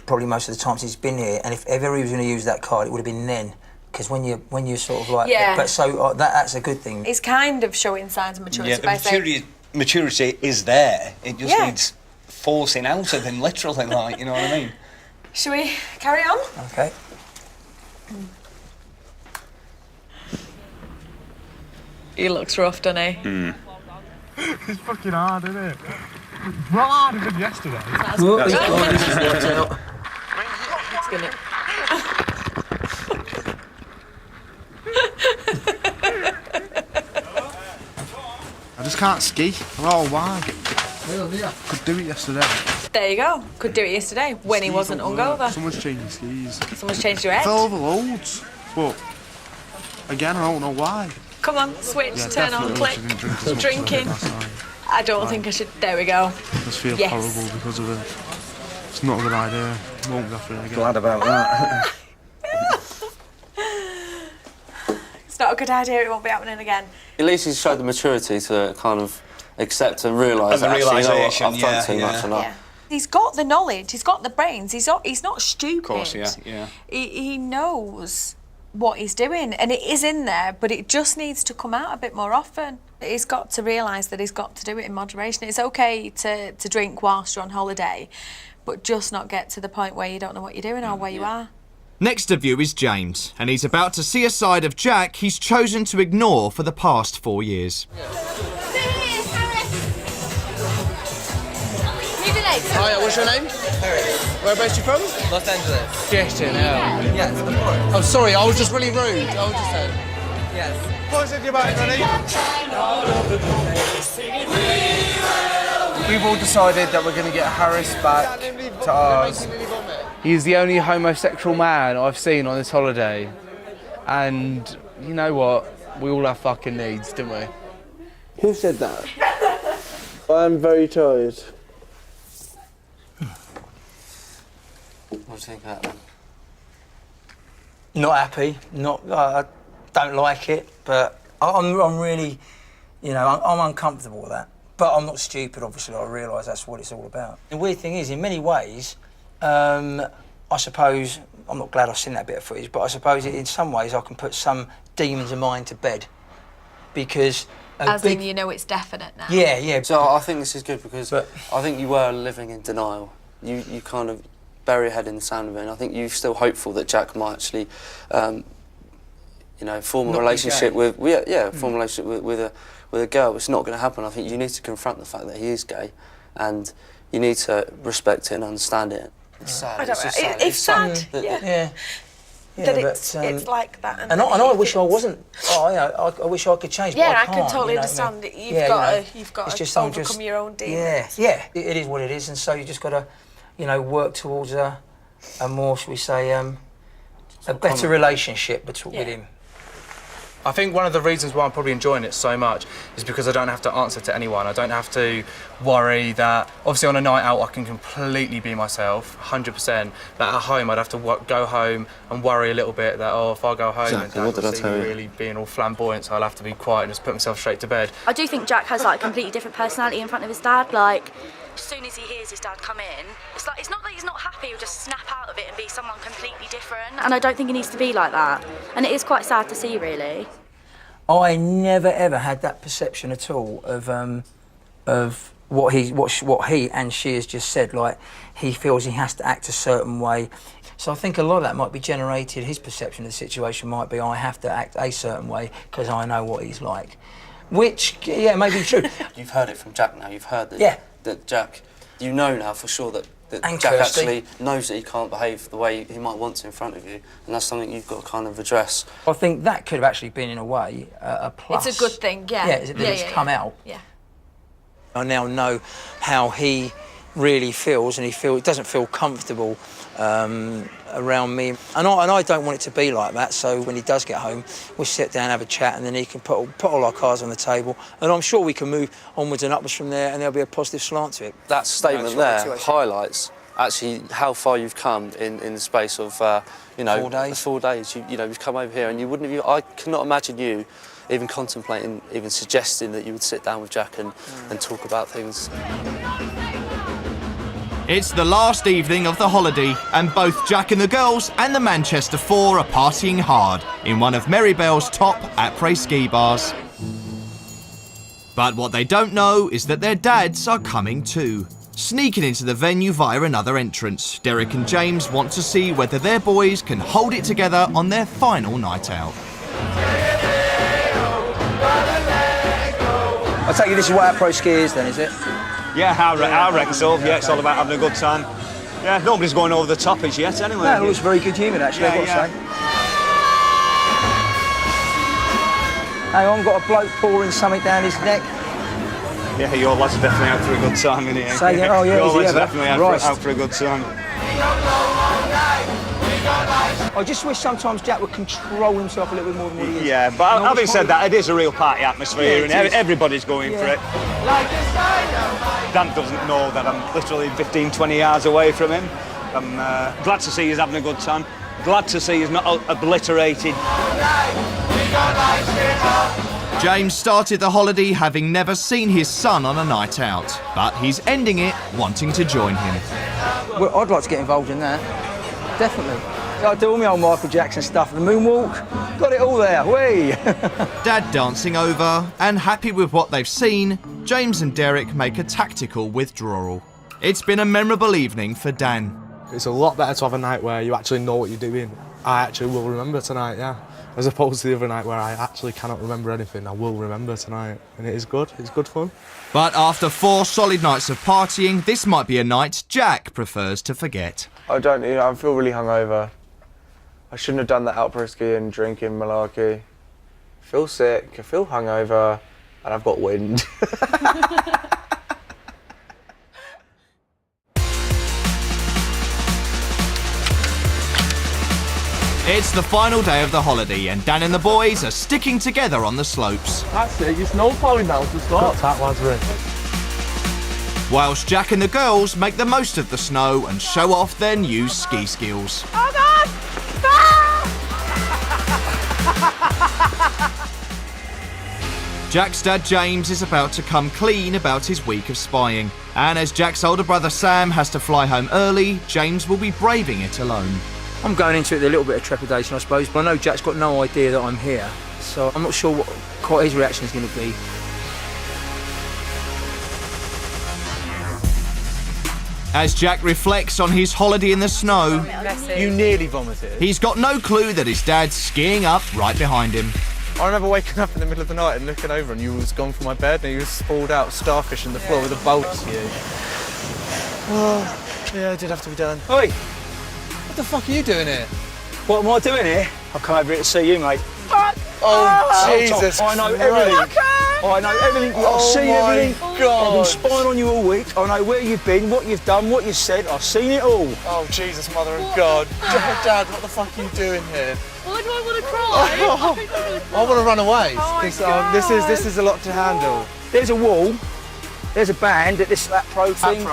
probably most of the times he's been here, and if ever he was going to use that card, it would have been then. Because when you're sort of like... Yeah. But so that's a good thing. He's kind of showing signs of maturity Yeah, the by saying... maturity is there. It just Yeah. needs forcing out of him, literally, like, you know what I mean? Shall we carry on? Okay. He looks rough, doesn't he? It's fucking hard, isn't it? Well, harder than yesterday. That's It's gonna... I just can't ski. Oh, why? Could do it yesterday. There you go. Could do it yesterday when he wasn't hungover. Someone's changing skis. Someone's changed your I head. fell over loads, but again, I don't know why. Come on, switch, Yeah, turn on, definitely click. she didn't drink as much Drinking. as I did last night. I don't think I should. There we go. I just feel Yes. horrible because of it. It's not a good idea. Won't go through it again. Glad about that. It's not a good idea. It won't be happening again. At least he's showed the maturity to kind of accept and realise And the that actually, you know what, realisation, I've done yeah, too much and Yeah. He's got the knowledge. He's got the brains. He's not stupid. Of course, yeah. He knows what he's doing, and it is in there, but it just needs to come out a bit more often. He's got to realise that he's got to do it in moderation. It's okay to drink whilst you're on holiday, but just not get to the point where you don't know what you're doing or where you are. Next to view is James, and he's about to see a side of Jack he's chosen to ignore for the past 4 years. Hiya, what's your name? Harris. Whereabouts you from? Los Angeles. Getting out. Yes, of course. Oh, sorry, I was just really rude. I was just saying. Yes. What is it about, Ronnie? We've all decided that we're going to get Harris back to ours. He's the only homosexual man I've seen on this holiday. And you know what? We all have fucking needs, don't we? Who said that? I'm very tired. What do you think of that then? Not happy. Not. I don't like it, but I'm really, you know, I'm uncomfortable with that. But I'm not stupid. Obviously, I realise that's what it's all about. The weird thing is, in many ways, I suppose I'm not glad I've seen that bit of footage, but I suppose in some ways I can put some demons of mine to bed because. As in, you know, it's definite now. Yeah, yeah. So I think this is good because I think you were living in denial. You kind of bury your head in the sand with it, and I think you're still hopeful that Jack might actually, you know, form a relationship with, form a relationship with a girl. It's not going to happen. I think you need to confront the fact that he is gay, and you need to respect it and understand it. It's sad. I don't It's know. just sad. It's sad. that- Yeah. Yeah, That but, it's like that. And I wish I wasn't. Oh, yeah, I wish I could change. Yeah, but I I can can't, totally you know what I mean? understand that you've got it's to just, I'm overcome just, your own demons. Yeah, it is what it is, and so you just got to, you know, work towards a more, shall we say, a better relationship with him. I think one of the reasons why I'm probably enjoying it so much is because I don't have to answer to anyone. I don't have to worry that, obviously on a night out I can completely be myself, 100%, but at home I'd have to go home and worry a little bit that, oh, if I go home and Dad will see me really being all flamboyant, so I'll have to be quiet and just put myself straight to bed. I do think Jack has like a completely different personality in front of his dad. Like, as soon as he hears his dad come in, it's like, it's not that he's not happy, he'll just snap out of it and be someone completely different. And I don't think he needs to be like that. And it is quite sad to see, really. I never ever had that perception at all of what he and she has just said. Like, he feels he has to act a certain way. So I think a lot of that might be generated. His perception of the situation might be, I have to act a certain way because I know what he's like, which may be true. You've heard it from Jack now. You've heard that. That Jack, you know now for sure that Jack actually knows that he can't behave the way he might want to in front of you, and that's something you've got to kind of address. I think that could have actually been, in a way, a plus. It's a good thing, yeah. Yeah, it's come out. Yeah. I now know how he really feels, and he doesn't feel comfortable around me, and I don't want it to be like that. So when he does get home, we'll sit down, have a chat, and then he can put all our cards on the table, and I'm sure we can move onwards and upwards from there, and there'll be a positive slant to it. That statement there highlights actually how far you've come in the space of 4 days. 4 days. You've come over here, and you wouldn't have. I cannot imagine you even contemplating, even suggesting that you would sit down with Jack and talk about things. It's the last evening of the holiday, and both Jack and the girls and the Manchester Four are partying hard in one of Meribel's top après ski bars. But what they don't know is that their dads are coming too. Sneaking into the venue via another entrance, Derek and James want to see whether their boys can hold it together on their final night out. I take it this is what après ski is then, is it? Yeah, I reckon so. Yeah, it's all about having a good time. Yeah, nobody's going over the top as yet anyway. No, it looks very good humour actually, I've got to say. Hang on, got a bloke pouring something down his neck. Yeah, your lads are definitely out for a good time, innit? Say again, oh yeah, your lads are yeah, definitely out for a good time. I just wish sometimes Jack would control himself a little bit more than what he is. Yeah, but having said that, it is a real party atmosphere, and everybody's going for it. Dan doesn't know that I'm literally 15, 20 yards away from him. I'm glad to see he's having a good time. Glad to see he's not obliterated. James started the holiday having never seen his son on a night out, but he's ending it wanting to join him. Well, I'd like to get involved in that, definitely. I do all my old Michael Jackson stuff, the moonwalk, got it all there, whee! Dad dancing over, and happy with what they've seen, James and Derek make a tactical withdrawal. It's been a memorable evening for Dan. It's a lot better to have a night where you actually know what you're doing. I actually will remember tonight, yeah. As opposed to the other night where I actually cannot remember anything, I will remember tonight. And it is good, it's good fun. But after 4 solid nights of partying, this might be a night Jack prefers to forget. I feel really hungover. I shouldn't have done that après ski and drinking malarkey. I feel sick, I feel hungover, and I've got wind. It's the final day of the holiday, and Dan and the boys are sticking together on the slopes. That's it, you're snow ploughing now to start. Got that, lads, Rick. whilst Jack and the girls make the most of the snow and show off their new ski skills. Oh God! Jack's dad James is about to come clean about his week of spying, and as Jack's older brother Sam has to fly home early, James will be braving it alone. I'm going into it with a little bit of trepidation, I suppose, but I know Jack's got no idea that I'm here, so I'm not sure what quite his reaction is going to be. As Jack reflects on his holiday in the snow, You nearly vomited. he's got no clue that his dad's skiing up right behind him. I remember waking up in the middle of the night and looking over and you was gone from my bed and you was sprawled out starfish on the floor with a bolt to you. Oh, yeah, it did have to be done. Oi, What the fuck are you doing here? what am I doing here? I've come over here to see you, mate. Oh, Jesus I know Christ. everything. I know everything. I've Oh seen my everything. I've God. been spying on you all week. I know where you've been, what you've done, what you've said. I've seen it all. Oh, Jesus, Mother of God. Dad, what the fuck are you doing here? Why do I want to cry? I want to run away. Oh my This is a lot to handle. There's a wall. There's a band at this pro thing.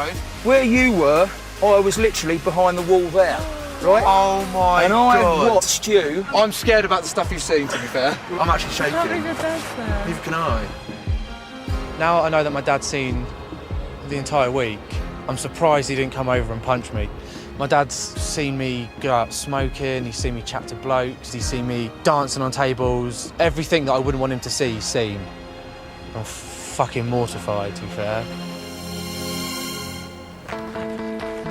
Where you were, I was literally behind the wall there. Right? Oh my and God. I watched you. I'm scared about the stuff you've seen, to be fair. I'm actually shaking. Neither can I. Now I know that my dad's seen the entire week, I'm surprised he didn't come over and punch me. My dad's seen me go out smoking, he's seen me chat to blokes, he's seen me dancing on tables. Everything that I wouldn't want him to see, he's seen. I'm fucking mortified, to be fair.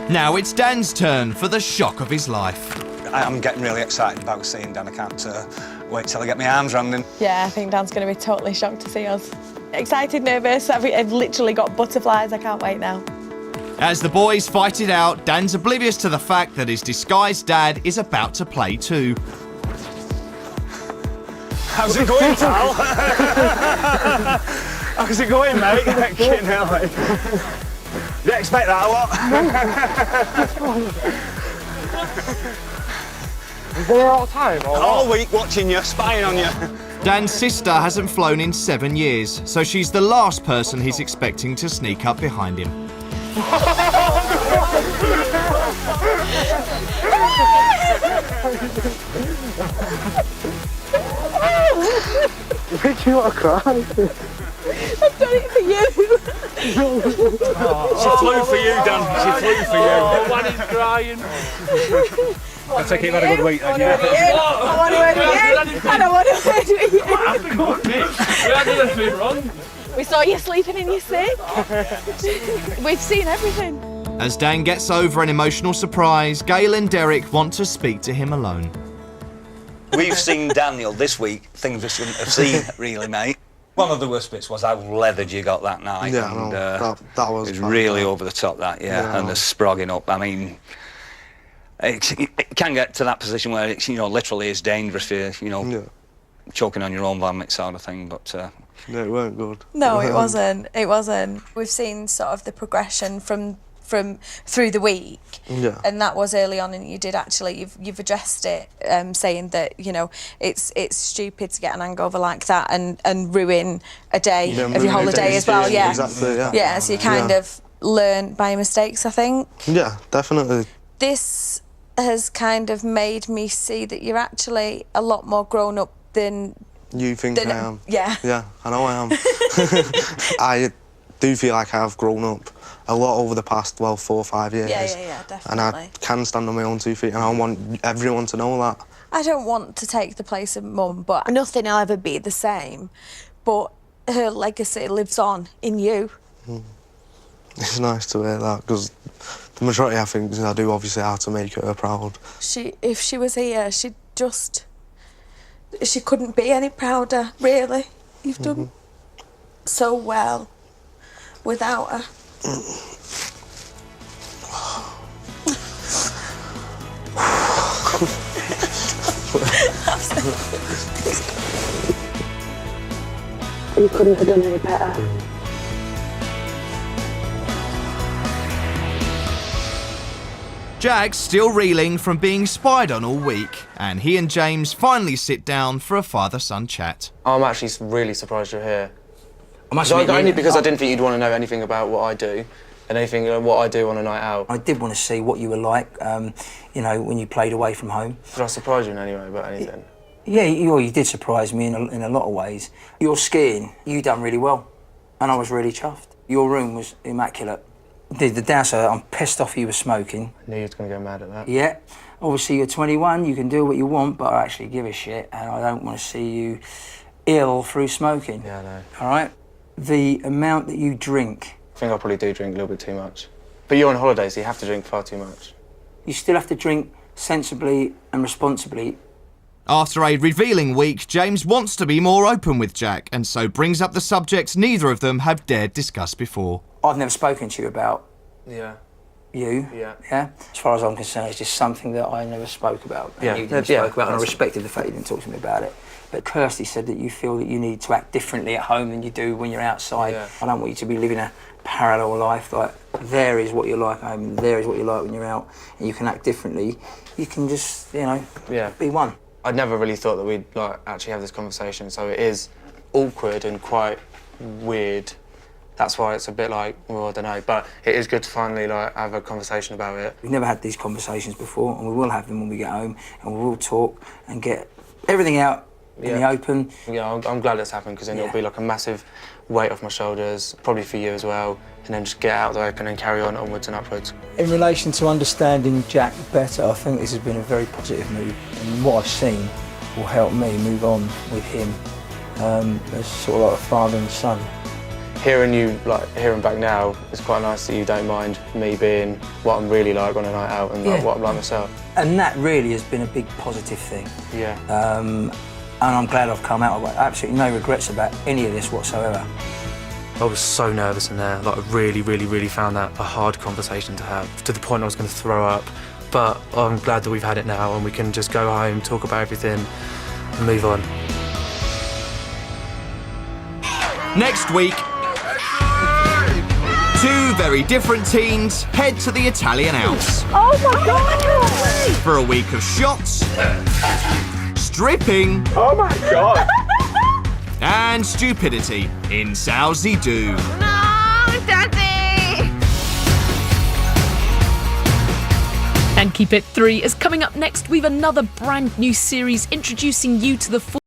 Now it's Dan's turn for the shock of his life. I'm getting really excited about seeing Dan. I can't wait till I get my arms around him. Yeah, I think Dan's going to be totally shocked to see us. Excited, nervous, I've literally got butterflies, I can't wait now. As the boys fight it out, Dan's oblivious to the fact that his disguised dad is about to play too. How's it going, Tal? How's it going, mate? Fucking hell, mate. Didn't expect that a lot. Is there all the time? All week watching you, spying on you. Dan's sister hasn't flown in 7 years, so she's the last person he's expecting to sneak up behind him. Make you want to cry. I've done it for you. She flew for you, Dan. She flew for you. Oh, one is crying. I take it you've had a good week, then, yeah. I want to wed with you. I don't want to wed with you. What happened, good bitch? We had anything wrong. We saw you sleeping in your sick. We've seen everything. As Dan gets over an emotional surprise, Gail and Derek want to speak to him alone. We've seen Daniel this week, things we shouldn't have seen, really, mate. One of the worst bits was how leathered you got that night. Yeah, and, that was it was bad, really that. over the top, that, Yeah. and the sprogging up. I mean, it can get to that position where it's, literally is dangerous for you, choking on your own vomit sort of thing, but... Yeah, it weren't good. No, it wasn't. It wasn't. We've seen sort of the progression from through the week, and that was early on, and you did actually you've addressed it, saying that it's stupid to get an hangover like that and ruin a day of your holiday as well. Yeah, exactly. Yeah, so you kind of learn by your mistakes, I think. Yeah, definitely. This has kind of made me see that you're actually a lot more grown up than You think I am? Yeah. Yeah, I know I am. I do feel like I've grown up a lot over the past, 4 or 5 years. Yeah, definitely. And I can stand on my own 2 feet, and I want everyone to know that. I don't want to take the place of Mum, but nothing will ever be the same. But her legacy lives on in you. It's nice to hear that, because the majority of things I do obviously have to make her proud. If she was here, she couldn't be any prouder, really. You've done so well without her. You couldn't have done any better. Jack's still reeling from being spied on all week, and he and James finally sit down for a father-son chat. I'm actually really surprised you're here. I'm actually Only because I didn't think you'd want to know anything about what I do. And anything what I do on a night out. I did want to see what you were like, you know, when you played away from home. Did I surprise you in any way about anything? Yeah, you did surprise me in a lot of ways. Your skiing, you done really well, and I was really chuffed. Your room was immaculate. The downside, I'm pissed off you were smoking. I knew you was going to go mad at that. Yeah, obviously you're 21, you can do what you want, but I actually give a shit, and I don't want to see you ill through smoking. Yeah, I know. All right? The amount that you drink. I think I probably do drink a little bit too much. But you're on holiday, so you have to drink far too much. You still have to drink sensibly and responsibly. After a revealing week, James wants to be more open with Jack, and so brings up the subject neither of them have dared discuss before. I've never spoken to you about Yeah. you. Yeah. Yeah? As far as I'm concerned, it's just something that I never spoke about. And Yeah. you didn't spoke about, and I respected the fact you didn't talk to me about it. But Kirsty said that you feel that you need to act differently at home than you do when you're outside. Yeah. I don't want you to be living a parallel life, like there is what you're like at home, and there is what you're like when you're out, and you can act differently. You can just, you know, be one. I'd never really thought that we'd like actually have this conversation, so it is awkward and quite weird. That's why it's a bit like, well, I don't know, but it is good to finally like have a conversation about it. We've never had these conversations before, and we will have them when we get home, and we will talk and get everything out in the open. Yeah, I'm glad it's happened, because then it'll be like a massive weight off my shoulders, probably for you as well, and then just get out the open and carry on onwards and upwards. In relation to understanding Jack better, I think this has been a very positive move, and what I've seen will help me move on with him as sort of like a father and son. Hearing you, like, hearing back now, it's quite nice that you don't mind me being what I'm really like on a night out and like, what I'm like myself. And that really has been a big positive thing. Yeah. And I'm glad I've come out. I've got absolutely no regrets about any of this whatsoever. I was so nervous in there. Like, I really found that a hard conversation to have, to the point I was going to throw up. But I'm glad that we've had it now and we can just go home, talk about everything and move on. Next week, two very different teens head to the Italian Alps Oh my God! for a week of shots, stripping, Oh my God! and stupidity in Sousy Do. No, Daddy! And Keep It 3 is coming up next with another brand new series introducing you to the full